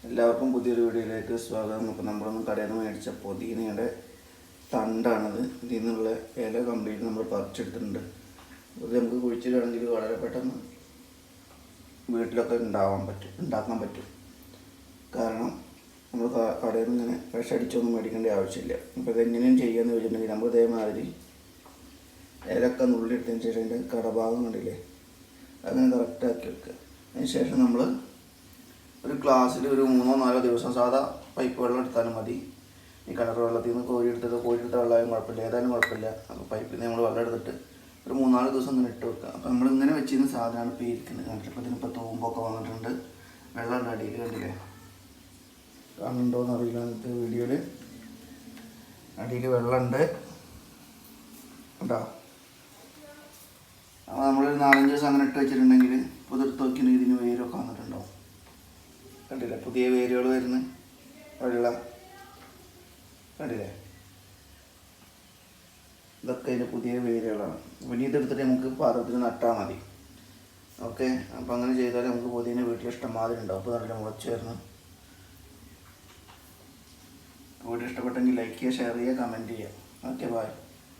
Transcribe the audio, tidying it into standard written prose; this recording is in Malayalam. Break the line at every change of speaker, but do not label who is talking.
എല്ലാവർക്കും പുതിയൊരു വീഡിയോയിലേക്ക് സ്വാഗതം. അപ്പോൾ നമ്മളൊന്നും കടയിൽ നിന്ന് മേടിച്ച പുതിനയുടെ തണ്ടാണിത്. ഇതിൽ നിന്നുള്ള ഇല കംപ്ലീറ്റ് നമ്മൾ പറിച്ചെടുത്തിട്ടുണ്ട്. ഇത് നമുക്ക് കുഴിച്ചിടുകയാണെങ്കിൽ വളരെ പെട്ടെന്ന് വീട്ടിലൊക്കെ ഉണ്ടാക്കാൻ പറ്റും. കാരണം നമ്മൾ കടയിൽ നിന്ന് ഇങ്ങനെ വിഷടിച്ചൊന്നും മേടിക്കേണ്ട ആവശ്യമില്ല. അപ്പോൾ ഇതെങ്ങനെയും ചെയ്യാമെന്ന് ചോദിച്ചിട്ടുണ്ടെങ്കിൽ നമ്മൾ ഇതേമാതിരി ഇലക്കെ നുള്ളിയെടുത്തതിന് ശേഷം അതിൻ്റെ കടഭാഗം കണ്ടില്ലേ, അങ്ങനെ കറക്റ്റാക്കി വെക്കുക. അതിന് ശേഷം നമ്മൾ ഒരു ഗ്ലാസ്സിൽ ഒരു 3-4 ദിവസം സാധാ പൈപ്പ് വെള്ളം എടുത്താലും മതി. ഈ കിണർ വെള്ളത്തിൽ നിന്ന് കോരിയെടുത്ത വെള്ളമായും കുഴപ്പമില്ല, ഏതായാലും കുഴപ്പമില്ല. അപ്പോൾ പൈപ്പിൽ നിന്ന് നമ്മൾ വെള്ളം എടുത്തിട്ട് ഒരു 3-4 ദിവസം ഇങ്ങനെ ഇട്ട് വെക്കുക. അപ്പോൾ നമ്മളിങ്ങനെ വെച്ചിരുന്ന സാധനമാണ് ഇപ്പോൾ ഇരിക്കുന്നത്. കണ്ടിപ്പോൾ ഇതിനിപ്പോൾ തൂമ്പൊക്കെ വന്നിട്ടുണ്ട്, വെള്ളം അടിയിൽ കണ്ടില്ലേ, കാണുന്നുണ്ടോയെന്ന് അറിയില്ല. എന്നിട്ട് വീഡിയോയിൽ അടിയിൽ വെള്ളമുണ്ട് കേട്ടോ. അപ്പോൾ നമ്മളൊരു 4-5 ദിവസം അങ്ങനെ ഇട്ട് വെച്ചിട്ടുണ്ടെങ്കിൽ പുതിർത്ത് നോക്കിയിട്ടുണ്ടെങ്കിൽ ഇതിന് വേരൊക്കെ വന്നിട്ടുണ്ടാവും. കണ്ടില്ലേ, പുതിയ വേരുകൾ വരുന്ന വെള്ളം കണ്ടില്ലേ, ഇതൊക്കെ അതിൻ്റെ പുതിയ വേരുകളാണ്. പിന്നെ ഇതെടുത്തിട്ട് നമുക്ക് പാത്രത്തിൽ നട്ടാൽ മതി. ഓക്കെ, അപ്പോൾ അങ്ങനെ ചെയ്താൽ നമുക്ക് പുതിയ വീട്ടിൽ ഇഷ്ടംമാതിരി ഉണ്ടാവും. അപ്പോൾ നല്ല മുളച്ച് വരുന്നു. വീഡിയോ ഇഷ്ടപ്പെട്ടെങ്കിൽ ലൈക്ക് ചെയ്യുക, ഷെയർ ചെയ്യുക, കമൻറ്റ് ചെയ്യുക. Okay, by.